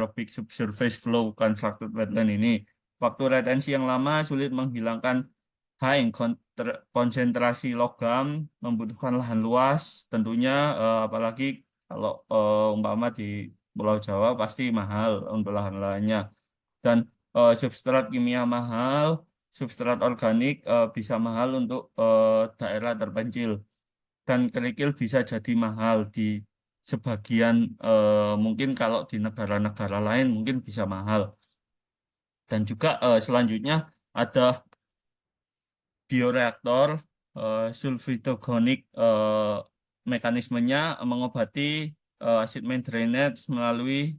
aerobic subsurface flow constructed wetland ini. Waktu retensi yang lama sulit menghilangkan high konsentrasi logam, membutuhkan lahan luas, tentunya apalagi kalau umpama di Pulau Jawa pasti mahal untuk lahan-lahannya. Dan substrat kimia mahal, substrat organik bisa mahal untuk daerah terpencil. Dan kerikil bisa jadi mahal di sebagian, mungkin kalau di negara-negara lain mungkin bisa mahal. Dan juga selanjutnya ada bioreaktor sulfidogonic, mekanismenya mengobati acid main drainage melalui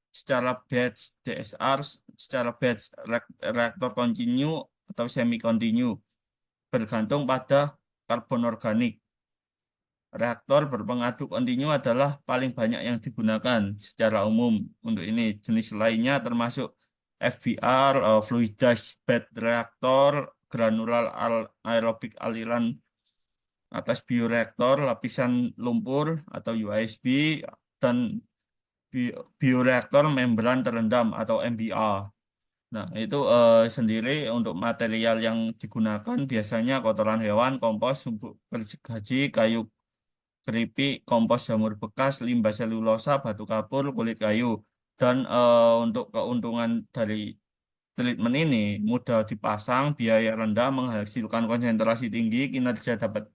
secara batch DSR, secara batch reaktor kontinu atau semi kontinu bergantung pada karbon organik. Reaktor berpengadu kontinu adalah paling banyak yang digunakan secara umum untuk ini. Jenis lainnya termasuk FBR, fluidized bed reaktor, granular aerobik aliran atas bioreaktor, lapisan lumpur atau USB, dan bioreaktor membran terendam atau MBR. Nah, itu sendiri untuk material yang digunakan biasanya kotoran hewan, kompos, bubuk gergaji, kayu keripik, kompos jamur bekas, limbah selulosa, batu kapur, kulit kayu. Dan untuk keuntungan dari treatment ini mudah dipasang, biaya rendah, menghasilkan konsentrasi tinggi, kinerja dapat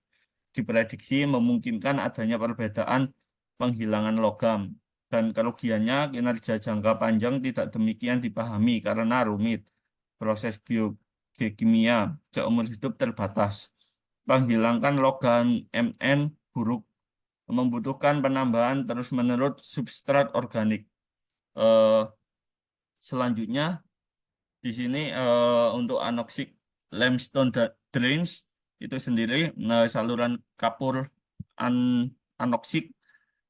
diprediksi, memungkinkan adanya perbedaan penghilangan logam. Dan kerugiannya kinerja jangka panjang tidak demikian dipahami karena rumit. Proses biokimia seumur hidup terbatas. Menghilangkan logam Mn buruk membutuhkan penambahan terus-menerus substrat organik. Eh, Selanjutnya di sini untuk anoxic limestone drains itu sendiri, saluran kapur an anoksik,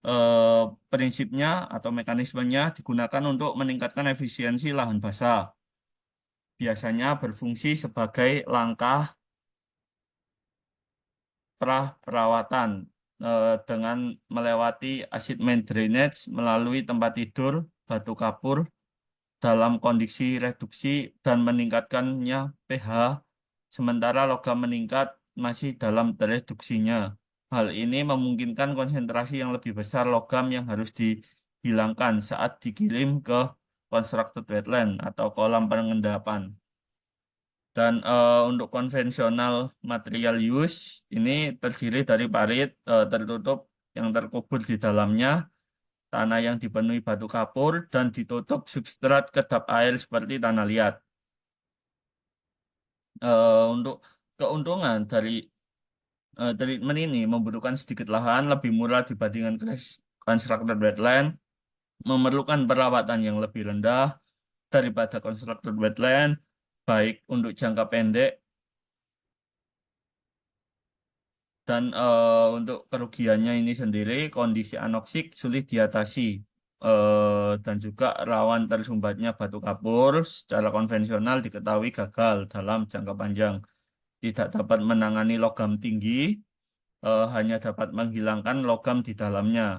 eh, prinsipnya atau mekanismenya digunakan untuk meningkatkan efisiensi lahan basah. Biasanya berfungsi sebagai langkah perawatan dengan melewati acid main drainage melalui tempat tidur, batu kapur dalam kondisi reduksi dan meningkatkannya pH, sementara logam meningkat masih dalam reduksinya. Hal ini memungkinkan konsentrasi yang lebih besar logam yang harus dihilangkan saat dikirim ke constructed wetland atau kolam pengendapan. Dan untuk konvensional material use ini terdiri dari parit tertutup yang terkubur di dalamnya, tanah yang dipenuhi batu kapur, dan ditutup substrat kedap air seperti tanah liat. Untuk keuntungan dari treatment ini membutuhkan sedikit lahan, lebih murah dibandingkan constructed wetland, memerlukan perawatan yang lebih rendah daripada constructed wetland, baik untuk jangka pendek dan untuk kerugiannya ini sendiri, kondisi anoksik sulit diatasi dan juga rawan tersumbatnya batu kapur secara konvensional diketahui gagal dalam jangka panjang. Tidak dapat menangani logam tinggi, hanya dapat menghilangkan logam di dalamnya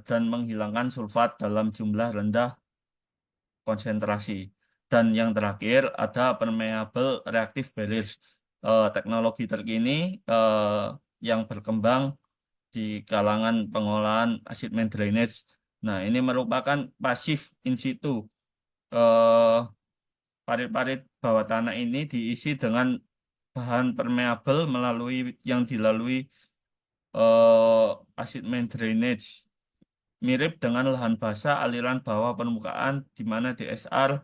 dan menghilangkan sulfat dalam jumlah rendah konsentrasi. Dan yang terakhir ada permeable reactive barriers, teknologi terkini yang berkembang di kalangan pengolahan acid main drainage. Nah, ini merupakan pasif in situ. Eh, Parit-parit bawah tanah ini diisi dengan bahan permeable melalui yang dilalui acid main drainage. Mirip dengan lahan basah aliran bawah permukaan di mana DSR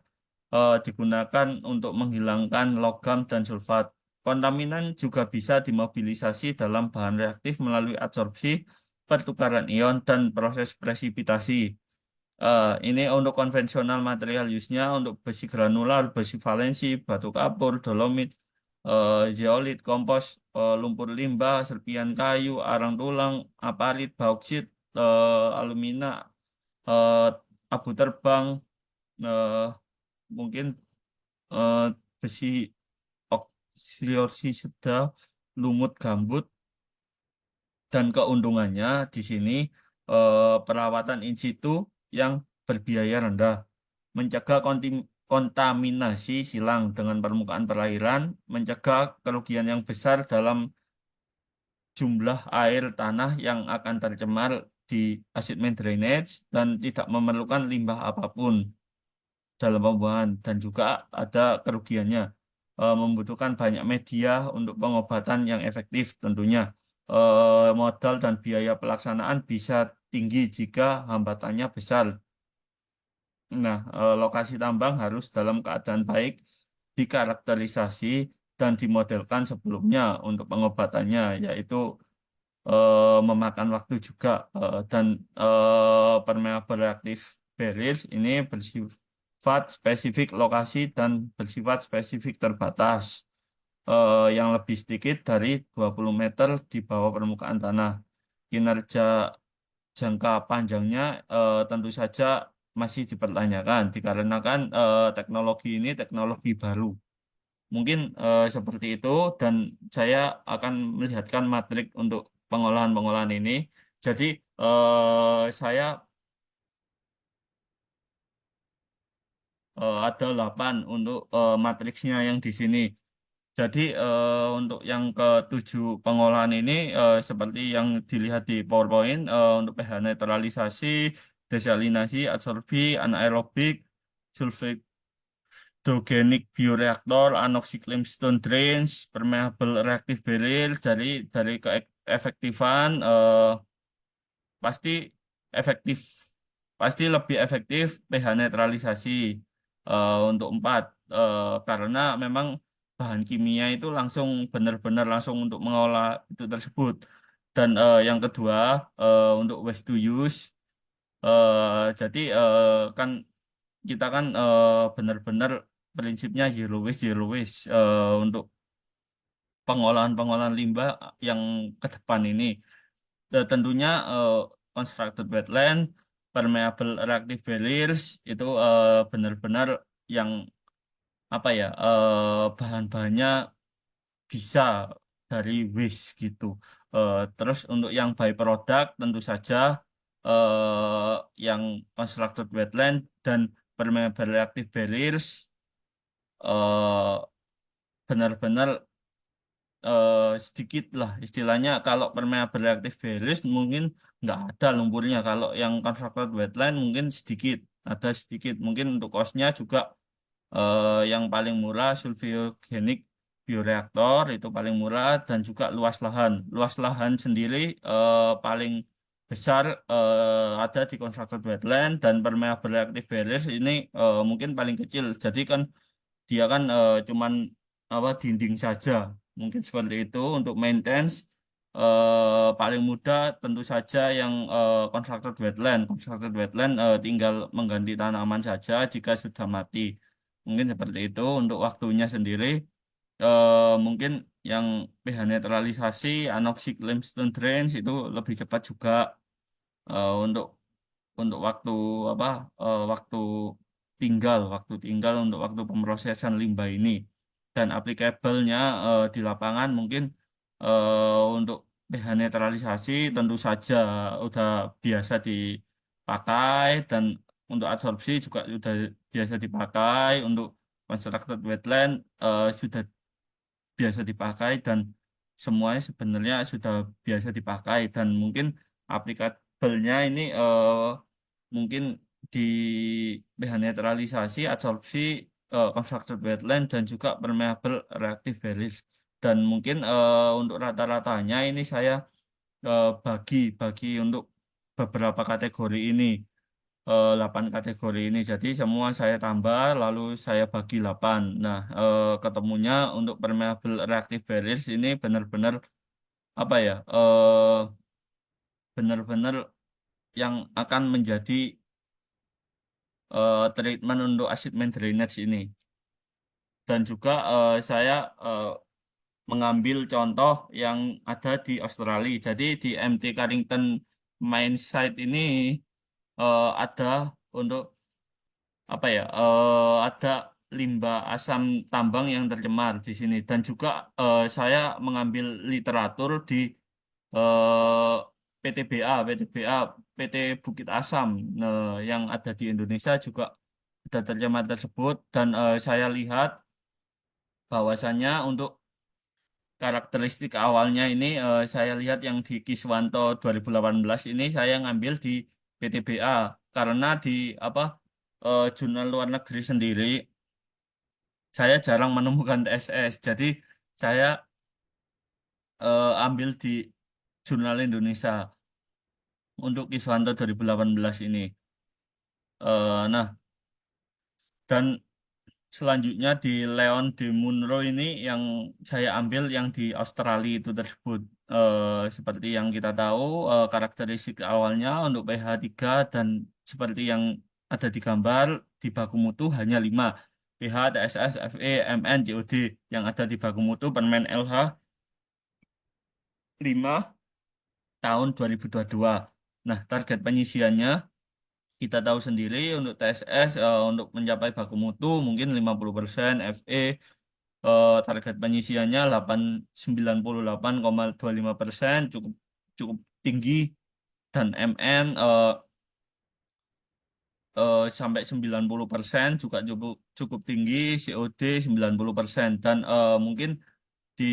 digunakan untuk menghilangkan logam dan sulfat. Kontaminan juga bisa dimobilisasi dalam bahan reaktif melalui adsorpsi, pertukaran ion, dan proses presipitasi. Ini untuk konvensional material use-nya untuk besi granular, besi valensi, batu kapur, dolomit, zeolit, kompos, lumpur limbah, serpian kayu, arang tulang, aparit, bauksit, alumina, eh, abu terbang, eh, mungkin eh, besi oksiosida, lumut gambut. Dan keuntungannya di sini perawatan in situ yang berbiaya rendah, mencegah kontaminasi silang dengan permukaan perairan, mencegah kerugian yang besar dalam jumlah air tanah yang akan tercemar di asemen drainage dan tidak memerlukan limbah apapun dalam pembuangan dan juga ada kerugiannya. Membutuhkan banyak media untuk pengobatan yang efektif tentunya. Modal dan biaya pelaksanaan bisa tinggi jika hambatannya besar. Nah, lokasi tambang harus dalam keadaan baik, dikarakterisasi dan dimodelkan sebelumnya untuk pengobatannya, yaitu memakan waktu juga dan permeable reactive barriers ini bersifat spesifik lokasi dan bersifat spesifik terbatas yang lebih sedikit dari 20 meter di bawah permukaan tanah. Kinerja jangka panjangnya tentu saja masih dipertanyakan dikarenakan teknologi ini teknologi baru. Mungkin seperti itu dan saya akan melihatkan matrik untuk pengolahan-pengolahan ini. Jadi saya ada 8 untuk matriksnya yang di sini. Jadi untuk yang ketujuh pengolahan ini seperti yang dilihat di PowerPoint untuk pH netralisasi, desalinasi, adsorpsi, anaerobik, sulfidogenic bioreaktor, anoxic limestone drains, permeable reactive barrier. Dari keefektifan pasti efektif, pasti lebih efektif pH netralisasi untuk 4 karena memang bahan kimia itu langsung benar-benar langsung untuk mengolah itu tersebut. Dan yang kedua untuk waste to use, jadi kan kita kan benar-benar prinsipnya zero waste untuk pengolahan-pengolahan limbah yang ke depan ini. Tentunya constructed wetland, permeable reactive barriers itu benar-benar yang apa ya bahan-bahannya bisa dari waste gitu. Terus untuk yang byproduct tentu saja yang constructed wetland dan permeable reactive barriers eh, benar-benar sedikit lah istilahnya kalau permeable reactive barriers mungkin nggak ada lumpurnya kalau yang constructed wetland mungkin sedikit ada sedikit mungkin untuk costnya juga yang paling murah sulfogenic bioreaktor itu paling murah dan juga luas lahan sendiri paling besar ada di constructed wetland dan permeable reactive barriers ini mungkin paling kecil jadi kan dia kan cuman apa dinding saja mungkin seperti itu untuk maintenance paling mudah tentu saja yang constructed wetland tinggal mengganti tanaman saja jika sudah mati mungkin seperti itu untuk waktunya sendiri mungkin yang pH netralisasi anoxic limestone drains itu lebih cepat juga untuk waktu apa waktu tinggal untuk waktu pemrosesan limbah ini dan applicable-nya di lapangan mungkin untuk pH netralisasi tentu saja udah biasa dipakai dan untuk adsorpsi juga sudah biasa dipakai untuk constructed wetland sudah biasa dipakai dan semuanya sebenarnya sudah biasa dipakai dan mungkin aplikabelnya ini mungkin di pH netralisasi, adsorpsi, constructed wetland dan juga permeable reactive barriers dan mungkin untuk rata-ratanya ini saya bagi untuk beberapa kategori ini 8 kategori ini. Jadi semua saya tambah lalu saya bagi 8. Nah, ketemunya untuk permeable reactive barriers ini benar-benar apa ya? Benar-benar yang akan menjadi treatment untuk acid main drainage ini. Dan juga saya mengambil contoh yang ada di Australia. Jadi di MT Carrington Mine Site ini ada untuk apa ya ada limbah asam tambang yang tercemar di sini dan juga saya mengambil literatur di eh, PTBA, PT Bukit Asam, nah, yang ada di Indonesia juga ada tercemar tersebut dan saya lihat bahwasannya untuk karakteristik awalnya ini saya lihat yang di Kiswanto 2018 ini saya ngambil di PTBA karena di apa jurnal luar negeri sendiri saya jarang menemukan TSS. Jadi saya ambil di jurnal Indonesia untuk Kiswanto 2018 ini. Nah, dan selanjutnya di Leon de Munro ini yang saya ambil yang di Australia itu tersebut. Seperti yang kita tahu, karakteristik awalnya untuk pH 3 dan seperti yang ada di gambar, di baku mutu hanya 5. pH, TSS, Fe, Mn, COD yang ada di baku mutu permen LH 5 tahun 2022. Nah, target penyisiannya kita tahu sendiri untuk TSS untuk mencapai baku mutu mungkin 50%, Fe target penyisiannya 98,25% cukup cukup tinggi dan MN sampai 90% juga cukup cukup tinggi, COD 90% dan mungkin di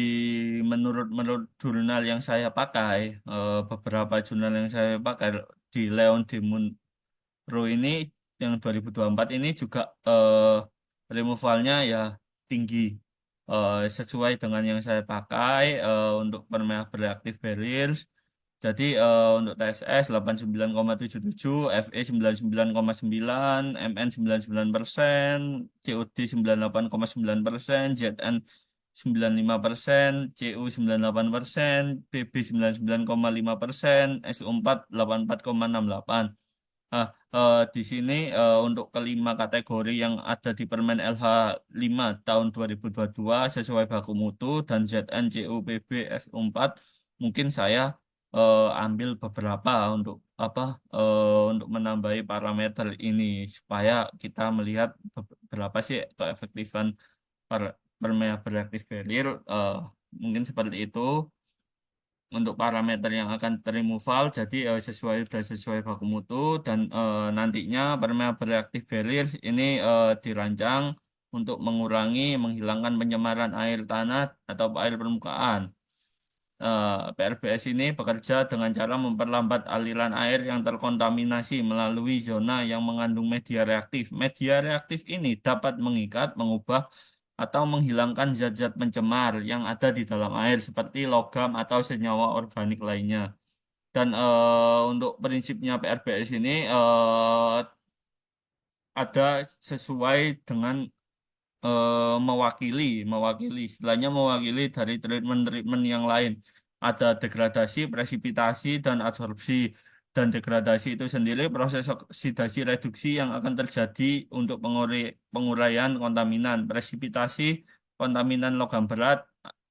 menurut menurut jurnal yang saya pakai beberapa jurnal yang saya pakai di Leon Demon Pro ini yang 2024 ini juga removalnya ya tinggi sesuai dengan yang saya pakai untuk permeable reactive barriers. Jadi untuk TSS 89,77, Fe 99,9, Mn 99%, COD 98,9%, Zn 95%, Cu 98%, Bb 99,5%, SO4 84,68. Ah, di sini untuk kelima kategori yang ada di Permen LH 5 tahun 2022 sesuai baku mutu dan ZNCUPB S4 mungkin saya ambil beberapa untuk apa untuk menambahi parameter ini supaya kita melihat berapa sih keefektifan permeable reactive barrier mungkin seperti itu untuk parameter yang akan terremoval jadi sudah sesuai baku mutu dan nantinya permeable reactive barrier ini dirancang untuk menghilangkan pencemaran air tanah atau air permukaan. PRBS ini bekerja dengan cara memperlambat aliran air yang terkontaminasi melalui zona yang mengandung media reaktif. Media reaktif ini dapat mengikat, mengubah, atau menghilangkan zat-zat pencemar yang ada di dalam air seperti logam atau senyawa organik lainnya. Dan untuk prinsipnya PRBS ini ada sesuai dengan mewakili istilahnya mewakili dari treatment-treatment yang lain. Ada degradasi, presipitasi, dan absorpsi. Dan degradasi itu sendiri proses oksidasi reduksi yang akan terjadi untuk penguraian kontaminan. Presipitasi, kontaminan logam berat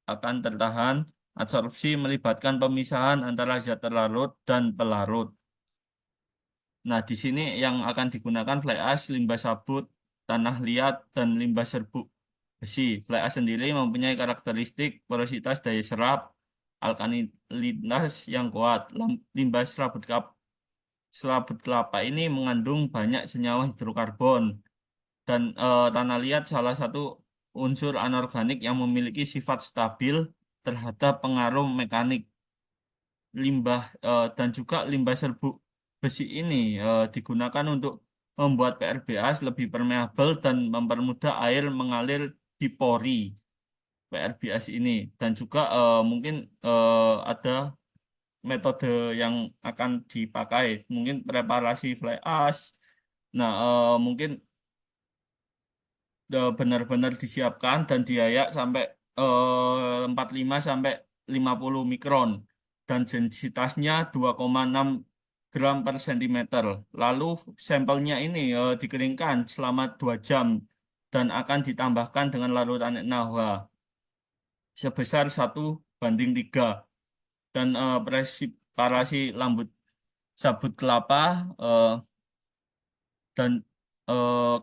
akan tertahan. Absorpsi melibatkan pemisahan antara zat terlarut dan pelarut. Nah, di sini yang akan digunakan fly ash, limbah sabut, tanah liat, dan limbah serbuk besi. Fly ash sendiri mempunyai karakteristik porositas daya serap, alkalinitas yang kuat. Limbah selaput kelapa ini mengandung banyak senyawa hidrokarbon. Dan tanah liat salah satu unsur anorganik yang memiliki sifat stabil terhadap pengaruh mekanik dan juga limbah serbuk besi ini digunakan untuk membuat PRBAS lebih permeabel dan mempermudah air mengalir di pori PRBAS ini dan juga mungkin ada metode yang akan dipakai mungkin preparasi fly ash. Nah, mungkin benar-benar disiapkan dan diayak sampai 45 sampai 50 mikron dan densitasnya 2,6 gram per sentimeter. Lalu sampelnya ini dikeringkan selama 2 jam dan akan ditambahkan dengan larutan NaOH sebesar 1:3 dan parasi lambut sabut kelapa dan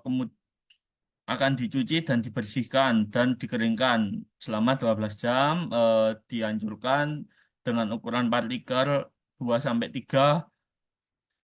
kemudian akan dicuci dan dibersihkan dan dikeringkan selama 12 jam dihancurkan dengan ukuran partikel 2 sampai 3